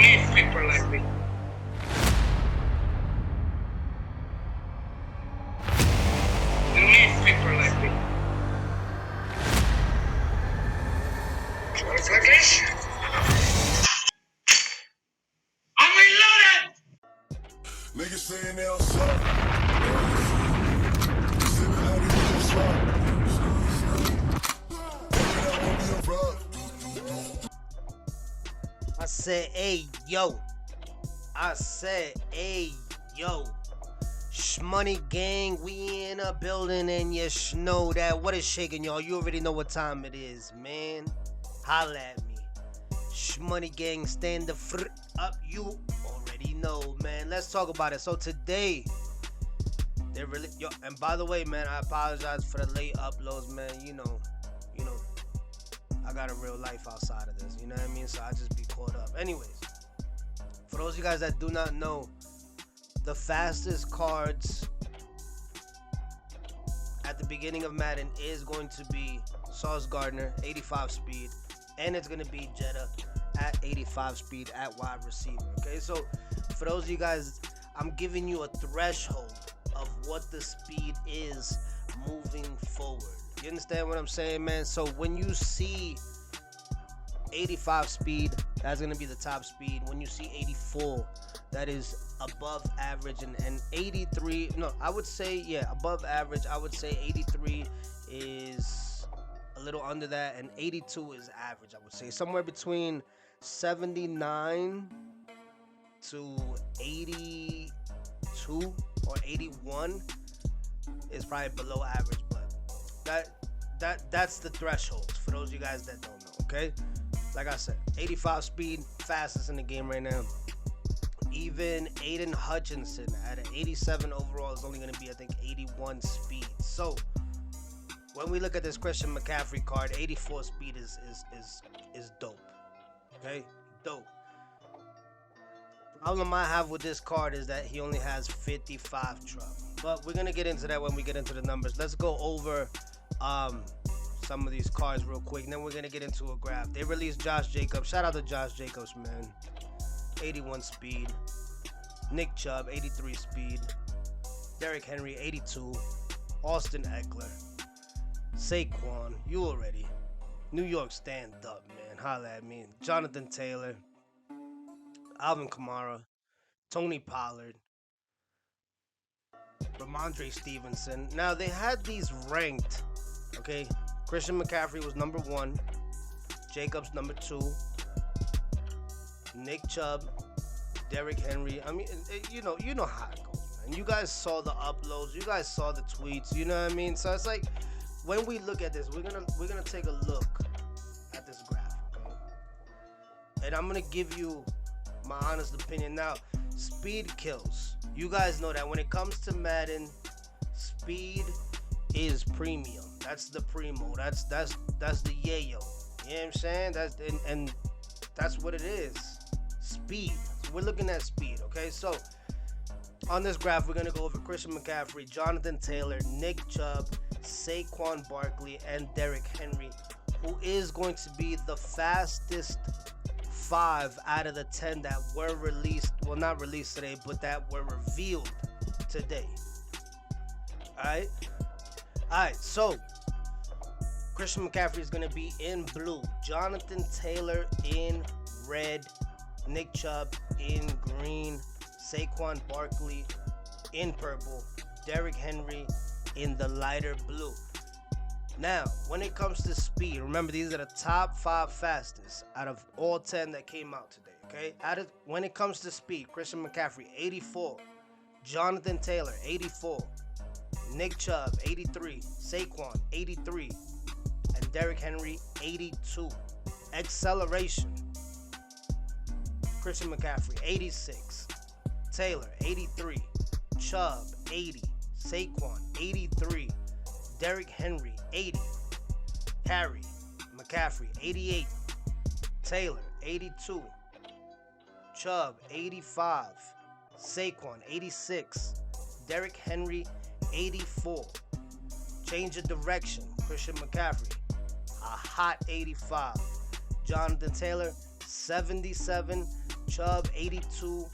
need people like me. You need people like me. Like this? I'm reloaded! Niggas saying they don't suck. I said, hey, yo. I said, hey, yo. Shmoney gang, we in a building and you know that. What is shaking, y'all? You already know what time it is, man. Holla at me. Shmoney gang, stand the frick up. You already know, man. Let's talk about it. So today, they're really, yo, and by the way, man, I apologize for the late uploads, man. You know, I got a real life outside of this, you know what I mean? So I just be caught up. Anyways, for those of you guys that do not know, the fastest cards at the beginning of Madden is going to be Sauce Gardner, 85 speed, and it's going to be Jetta at 85 speed at wide receiver. Okay, so for those of you guys, I'm giving you a threshold of what the speed is moving forward. You understand what I'm saying, man? So when you see 85 speed, that's going to be the top speed. When you see 84, that is above average, and 83, no, I would say, yeah, above average. I would say 83 is a little under that, and 82 is average. I would say somewhere between 79 to 82 or 81 is probably below average, but that's the threshold for those of you guys that don't know. Okay, like I said, 85 speed, fastest in the game right now. Even Aiden Hutchinson at an 87 overall is only going to be, I think, 81 speed. So when we look at this Christian McCaffrey card, 84 speed is dope. Okay, dope. Problem I have with this card is that he only has 55 truck, but we're gonna get into that when we get into the numbers. Let's go over some of these cards real quick, and then we're gonna get into a graph. They released Josh Jacobs. Shout out to Josh Jacobs, man. 81 speed. Nick Chubb, 83 speed. Derrick Henry, 82. Austin Eckler. Saquon, you already. New York, stand up, man. Holla at me. Jonathan Taylor. Alvin Kamara. Tony Pollard. Ramondre Stevenson. Now, they had these ranked, okay? Christian McCaffrey was number 1. Jacobs, number 2. Nick Chubb, Derrick Henry. I mean, you know how it goes, man. You guys saw the uploads, you guys saw the tweets, you know what I mean? So it's like, when we look at this, we're gonna take a look at this graph, okay? And I'm gonna give you my honest opinion. Now, speed kills. You guys know that when it comes to Madden, speed is premium. That's the primo. That's the yayo. You know what I'm saying? And that's what it is. Speed. So we're looking at speed, okay? So on this graph, we're gonna go over Christian McCaffrey, Jonathan Taylor, Nick Chubb, Saquon Barkley, and Derrick Henry, who is going to be the fastest 5 out of the 10 that were released. Well, not released today, but that were revealed today. Alright, so Christian McCaffrey is going to be in blue, Jonathan Taylor in red, Nick Chubb in green, Saquon Barkley in purple, Derrick Henry in the lighter blue. Now, when it comes to speed, remember, these are the top 5 fastest out of all 10 that came out today, okay? When it comes to speed, Christian McCaffrey, 84. Jonathan Taylor, 84. Nick Chubb, 83. Saquon, 83. And Derrick Henry, 82. Acceleration, Christian McCaffrey, 86. Taylor, 83. Chubb, 80. Saquon, 83. Derrick Henry, 80. Harry, McCaffrey, 88. Taylor, 82. Chubb, 85. Saquon, 86. Derrick Henry, 84. Change of direction, Christian McCaffrey, a hot 85. Jonathan Taylor, 77. Chubb 82,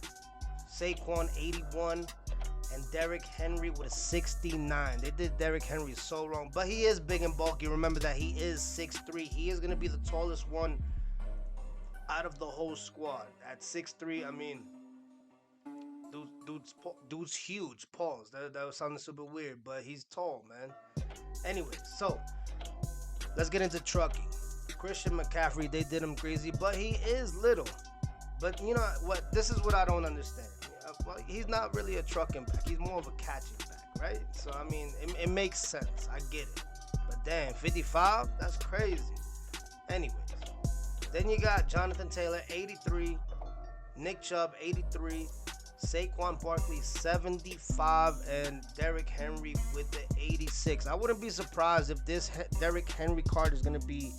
Saquon 81, and Derrick Henry with a 69. They did Derrick Henry so wrong, but he is big and bulky. Remember that he is 6'3". He is gonna be the tallest one out of the whole squad at 6'3". I mean, dude's huge. Pause. That was sounding super weird, but he's tall, man. Anyway, so let's get into trucking. Christian McCaffrey, they did him crazy, but he is little. But you know what? This is what I don't understand. Well, he's not really a trucking back. He's more of a catching back, right? So, I mean, it makes sense. I get it. But damn, 55? That's crazy. Anyways, then you got Jonathan Taylor, 83. Nick Chubb, 83. Saquon Barkley, 75. And Derrick Henry with the 86. I wouldn't be surprised if this Derrick Henry card is going to be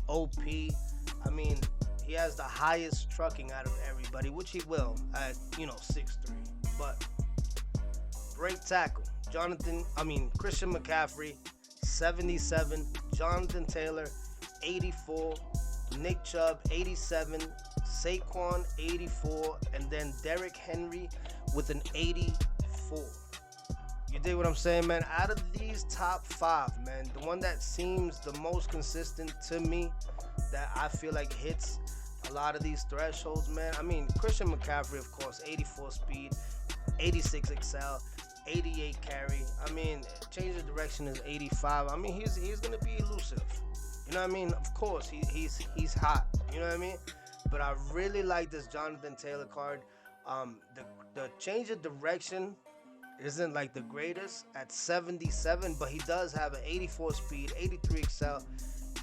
OP. I mean, he has the highest trucking out of everybody, which he will at, 6'3". But break tackle, Christian McCaffrey, 77. Jonathan Taylor, 84. Nick Chubb, 87. Saquon, 84. And then Derrick Henry with an 84. You dig what I'm saying, man? Out of these top 5, man, the one that seems the most consistent to me, that I feel like hits a lot of these thresholds, man. I mean, Christian McCaffrey, of course, 84 speed, 86 excel, 88 carry. I mean, change of direction is 85. I mean, he's gonna be elusive. You know what I mean? Of course, he's hot. You know what I mean? But I really like this Jonathan Taylor card. The change of direction isn't like the greatest at 77, but he does have an 84 speed, 83 excel,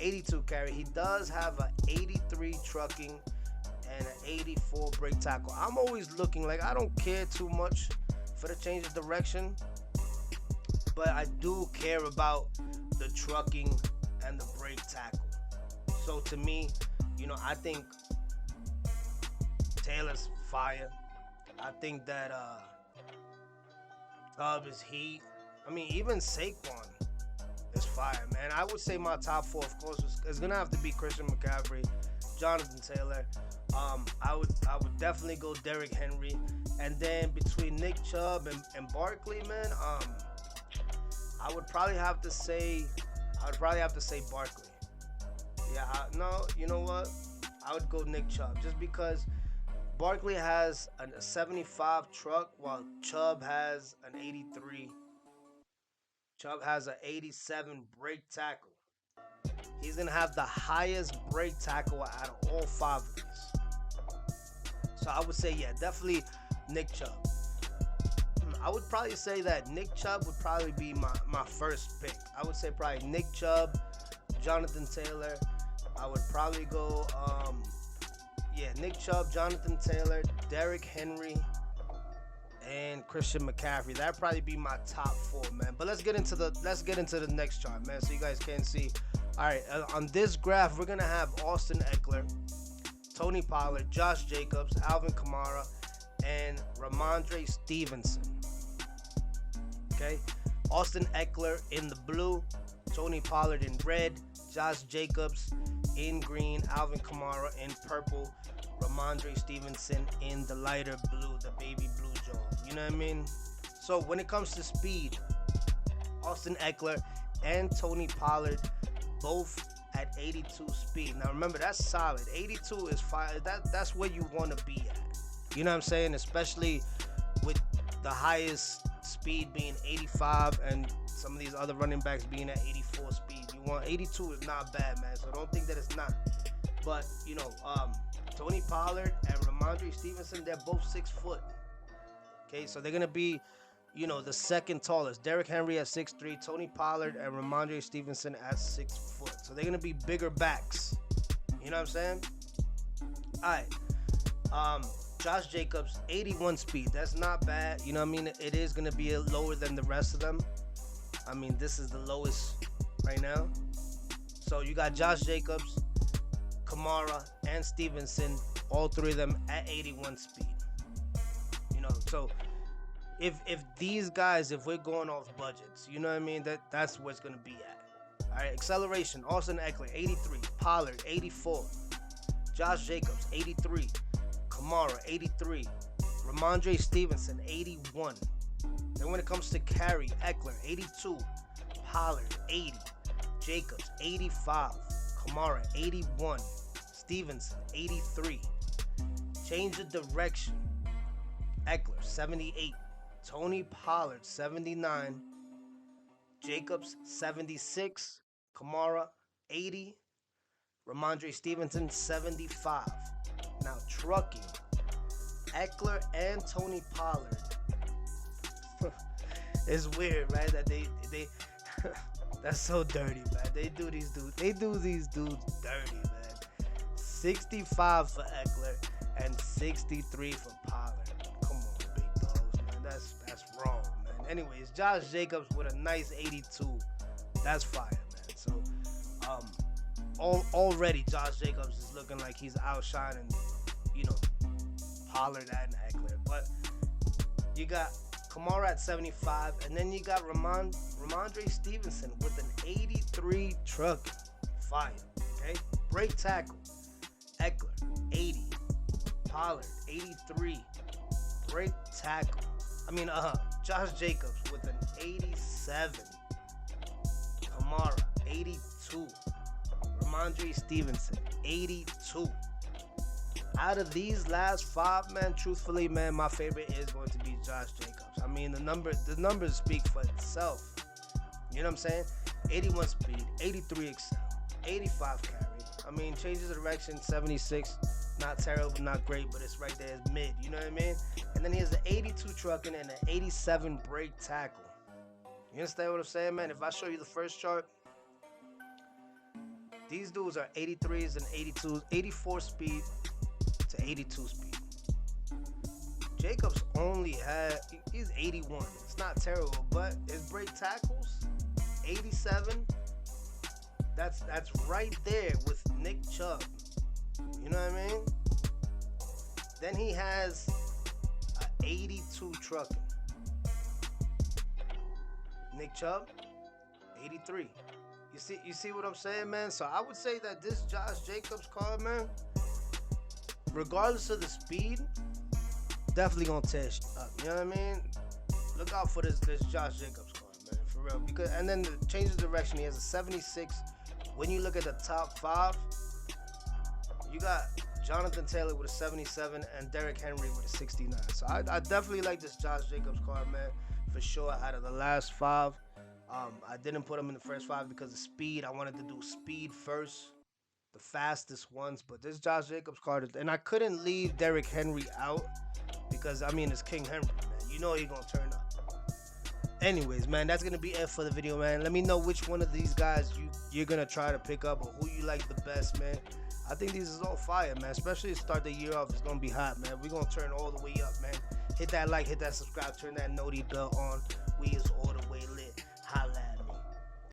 82 carry. He does have an 83 trucking and an 84 break tackle. I'm always looking, like, I don't care too much for the change of direction, but I do care about the trucking and the break tackle. So to me, I think Taylor's fire. I think that Chubb is heat. I mean, even Saquon is fire, man. I would say my top 4, of course, is gonna have to be Christian McCaffrey, Jonathan Taylor. I would definitely go Derrick Henry, and then between Nick Chubb and Barkley, man, I would probably have to say Barkley. Yeah, no, you know what? I would go Nick Chubb, just because Barkley has a 75 truck, while Chubb has an 83. Chubb has an 87 break tackle. He's going to have the highest break tackle out of all 5 of these. So I would say, yeah, definitely Nick Chubb. I would probably say that Nick Chubb would probably be my first pick. I would say probably Nick Chubb, Jonathan Taylor. I would probably go, Nick Chubb, Jonathan Taylor, Derrick Henry, and Christian McCaffrey. That'd probably be my top 4, man. But let's get into the next chart, man, so you guys can see. All right, on this graph, we're gonna have Austin Eckler, Tony Pollard, Josh Jacobs, Alvin Kamara, and Ramondre Stevenson. Okay, Austin Eckler in the blue, Tony Pollard in red, Josh Jacobs in green, Alvin Kamara in purple, Ramondre Stevenson in the lighter blue, the baby blue jaw. You know what I mean? So when it comes to speed, Austin Eckler and Tony Pollard both at 82 speed. Now remember, that's solid. 82 is fine. That's where you want to be at. You know what I'm saying? Especially with the highest speed being 85 and some of these other running backs being at 84 speed. 82 is not bad, man. So don't think that it's not. But Tony Pollard and Ramondre Stevenson, they're both 6 foot. Okay, so they're gonna be, the second tallest. Derrick Henry at 6'3", Tony Pollard and Ramondre Stevenson at 6 foot. So they're gonna be bigger backs. You know what I'm saying? All right. Josh Jacobs, 81 speed. That's not bad. You know what I mean? It is gonna be lower than the rest of them. I mean, this is the lowest right now. So you got Josh Jacobs, Kamara, and Stevenson, all 3 of them at 81 speed. So if these guys, if we're going off budgets, you know what I mean, that's where it's gonna be at. All right, acceleration, Austin Eckler, 83, Pollard, 84, Josh Jacobs, 83, Kamara, 83. Ramondre Stevenson, 81. Then when it comes to carry, Eckler, 82. Pollard, 80. Jacobs, 85. Kamara, 81. Stevenson, 83. Change of direction, Eckler, 78. Tony Pollard, 79. Jacobs, 76. Kamara, 80. Ramondre Stevenson, 75. Now trucking, Eckler and Tony Pollard. It's weird, right? That they that's so dirty, man. They do these dudes dirty, man. 65 for Eckler and 63 for Pollard. Come on, big dogs, man. That's wrong, man. Anyways, Josh Jacobs with a nice 82. That's fire, man. So already Josh Jacobs is looking like he's outshining, Pollard and Eckler. But you got Kamara at 75, and then you got Ramondre Stevenson with an 83 truck. Fire, okay? Break tackle, Eckler, 80. Pollard, 83. Break tackle. Josh Jacobs with an 87. Kamara, 82. Ramondre Stevenson, 82. Out of these last 5, man, truthfully, man, my favorite is going to be Josh Jacobs. The numbers speak for itself. You know what I'm saying? 81 speed, 83 excel, 85 carry. Changes of direction, 76. Not terrible, not great, but it's right there. It's mid. You know what I mean? And then he has an 82 trucking and an 87 break tackle. You understand what I'm saying, man? If I show you the first chart, these dudes are 83s and 82s, 84 speed to 82 speed. Jacobs he's 81. It's not terrible, but his break tackles, 87. That's right there with Nick Chubb. You know what I mean? Then he has an 82 trucking. Nick Chubb, 83. You see what I'm saying, man? So I would say that this Josh Jacobs card, man, regardless of the speed, definitely gonna tear shit up. You know what I mean? Look out for this Josh Jacobs card, man, for real. And then the change of direction, he has a 76. When you look at the top 5, you got Jonathan Taylor with a 77 and Derrick Henry with a 69. So I definitely like this Josh Jacobs card, man, for sure. Out of the last 5, I didn't put him in the first 5 because of speed. I wanted to do speed first, the fastest ones. But this Josh Jacobs card, and I couldn't leave Derrick Henry out because, it's King Henry, man. You know he's going to turn up. Anyways, man, that's going to be it for the video, man. Let me know which one of these guys you're going to try to pick up or who you like the best, man. I think these is all fire, man. Especially to start the year off, it's going to be hot, man. We're going to turn all the way up, man. Hit that like, hit that subscribe, turn that noti bell on. We is all the way lit. Holla at